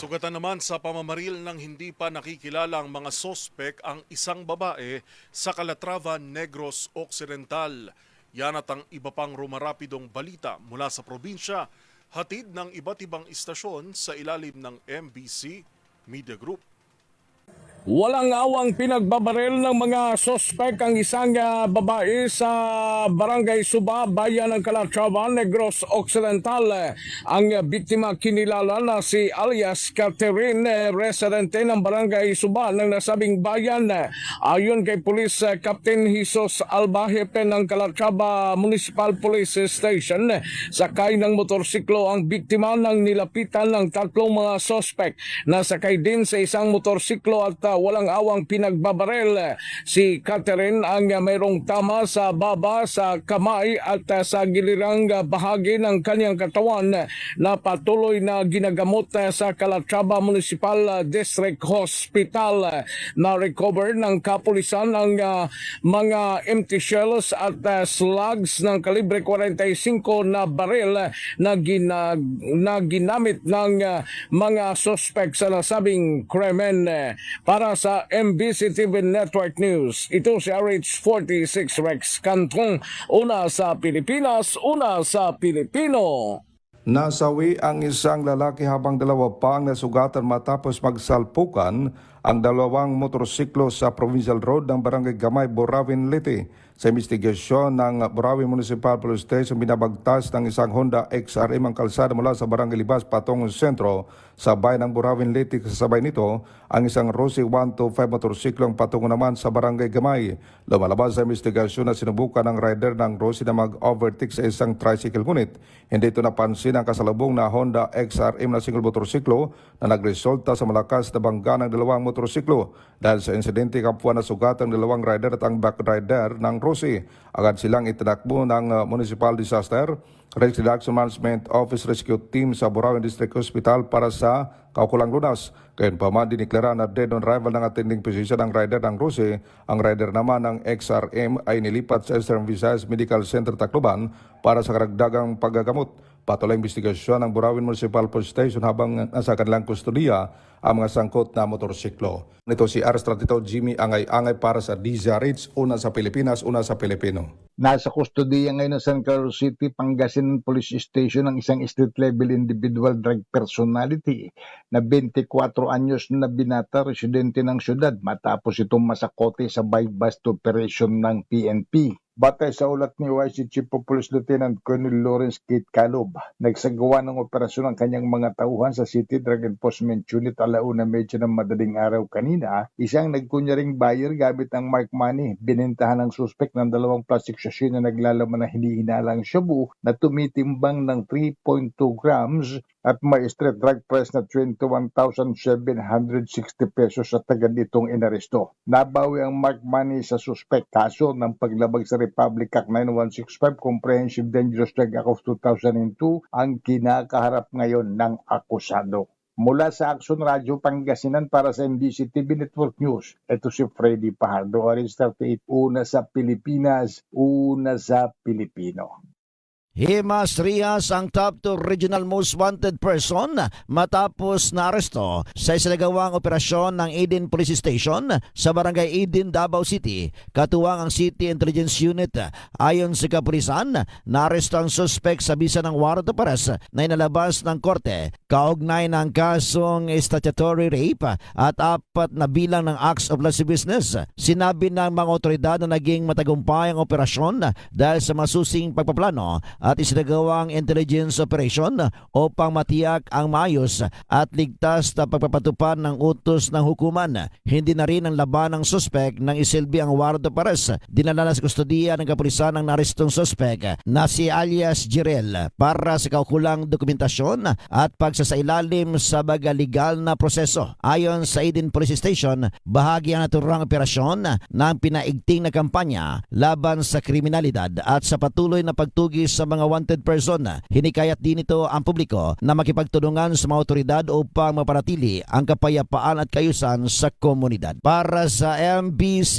Sugatan naman sa pamamaril ng hindi pa nakikilalang mga sospek ang isang babae sa Calatrava, Negros Occidental. Yan at ang iba pang rumarapidong balita mula sa probinsya, hatid ng iba't ibang istasyon sa ilalim ng MBC Media Group. Walang awang pinagbabaril ng mga sospek ang isang babae sa Barangay Suba, Bayan ng Calatrava, Negros Occidental. Ang biktima kinilala na si alias Catherine, residente ng Barangay Suba ng nasabing bayan. Ayon kay Police Captain Jesus Albajepe ng Calatrava Municipal Police Station, sakay ng motorsiklo ang biktima nang nilapitan ng tatlong mga sospek. Nasakay din sa isang motorsiklo at walang awang pinagbabaril. Si Catherine ang mayroong tama sa baba, sa kamay at sa gilirang bahagi ng kanyang katawan na patuloy na ginagamot sa Calatrava Municipal District Hospital. Na-recover ng kapulisan ang mga empty shells at slugs ng kalibre 45 na baril na ginamit ng mga suspect sa nasabing krimen. Para sa MBC TV Network News, ito si RH46 Rex Cantong, una sa Pilipinas, una sa Pilipino. Nasawi ang isang lalaki habang dalawa pa ang nasugatan matapos magsalpukan ang dalawang motorsiklo sa Provincial Road ng Barangay Gamay, Borawin, Leyte. Sa investigasyon ng Borawin Municipal Police Station, binabagtas ng isang Honda XRM ang kalsada mula sa Barangay Libas patungong sentro sa bayan ng Borawin, Leyte. Kasabay nito ang isang Rossi 125 motorsiklo ang patungo naman sa Barangay Gamay. Lumalabas sa investigasyon na sinubukan ng rider ng Rossi na mag-overtake sa isang tricycle, ngunit hindi ito napansin ang kasalubong na Honda XRM na single motorsiklo na nagresulta sa malakas na bangga ng dalawang motorsiklo. Dahil sa insidente, kapwa na sugatan ng dalawang rider at ang back rider ng Rossi. Agad silang itinakbo ng Municipal Disaster Risk Reduction Management Office Rescue Team sa Borawin District Hospital para sa kaukulang lunas. Gayunpaman, diniklara na dead on arrival ng attending physician ng rider ng Rossi. Ang rider naman ng XRM ay nilipat sa Eastern Visayas Medical Center, Tacloban para sa karagdagang paggagamot. Patuloy investigasyon ng Borawin Municipal Police Station habang nasa kanilang kustudiya ang mga sangkot na motorsiklo. Nito si Arstratito Jimmy Angay-Angay para sa DZRH, una sa Pilipinas, una sa Pilipino. Nasa kustodiya ngayon ng San Carlos City, Pangasinan Police Station ng isang street-level individual drug personality na 24 anyos na binata, residente ng syudad matapos itong masakote sa buy-bust operation ng PNP. Batay sa ulat ni YC Chief of Police Lieutenant Colonel Lawrence Kate Calob, nagsagawa ng operasyon ang kanyang mga tauhan sa City Drug Enforcement Unit alauna medyo ng madaling araw kanina. Isang nagkunyaring buyer gamit ang mark money, binentahan ng suspect ng dalawang plastic sachet na naglalaman ng hinihinalang shabu na tumitimbang ng 3.2 grams at may street drug price na 21,760 pesos at agad itong inaresto. Nabawi ang mark money sa suspect, kaso ng paglabag sa Republic Act 9165 Comprehensive Dangerous Drug Act of 2002 ang kinakaharap ngayon ng akusado. Mula sa Action Radio Pangasinan para sa MBC TV Network News, ito si Freddy Pajardo, RH38, una sa Pilipinas, una sa Pilipino. Himas Rias ang top 2 regional most wanted person matapos naaresto sa isinagawang operasyon ng Eden Police Station sa Barangay Eden, Davao City. Katuwang ang City Intelligence Unit. Ayon sa kapulisan, naaresto ang suspect sa bisa ng warrant of arrest na inalabas ng korte kaugnay ng kasong statutory rape at 4 na bilang ng acts of lascivious business. Sinabi ng mga otoridad na naging matagumpay ang operasyon dahil sa masusing pagpaplano at isinagawang intelligence operation upang matiyak ang maayos at ligtas na pagpapatupad ng utos ng hukuman. Hindi na rin ang laban ng suspect nang isilbi ang warrant of arrest. Dinala na sa kustodiya ng kapulisan ng narestong suspect na si alias Jirel para sa kaukulang dokumentasyon at pagsasailalim sa baga legal na proseso. Ayon sa Eden Police Station, bahagi ang naturang operasyon ng pinaigting na kampanya laban sa kriminalidad at sa patuloy na pagtugis sa mga wanted person. Hinikayat din ito ang publiko na makipagtulungan sa mga otoridad upang mapanatili ang kapayapaan at kayusan sa komunidad. Para sa MBC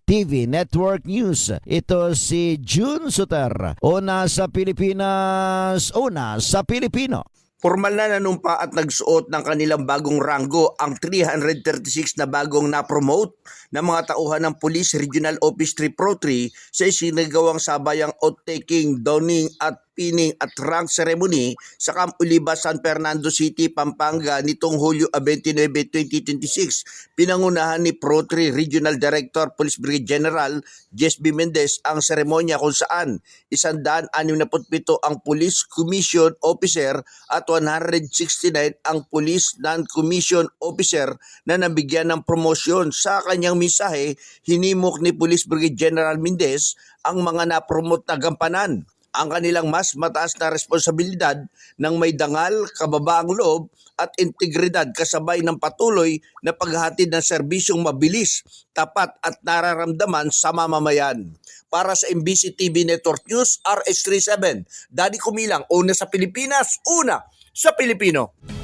TV Network News, ito si June Suter, una sa Pilipinas, una sa Pilipino. Formal na nanumpa at nagsuot ng kanilang bagong ranggo ang 336 na bagong na-promote na mga tauhan ng Police Regional Office 3 Pro 3 sa isinagawang sabayang oath-taking, donning at pinning at rank ceremony sa Camp Oliva, San Fernando City, Pampanga nitong Hulyo 29, 2026. Pinangunahan ni Pro 3 Regional Director Police Brigade General Jess B. Mendez ang seremonya kung saan 167 ang Police Commission Officer at 169 ang Police Non-Commission Officer na nabigyan ng promosyon. Sa kanyang mensahe, hinimok ni Police Brigade General Mendez ang mga na-promote na gampanan ang kanilang mas mataas na responsibilidad ng may dangal, kababaang loob at integridad kasabay ng patuloy na paghahatid ng serbisyong mabilis, tapat at nararamdaman sa mamamayan. Para sa MBC TV Network News, RH37, Danny Kumilang, una sa Pilipinas, una sa Pilipino.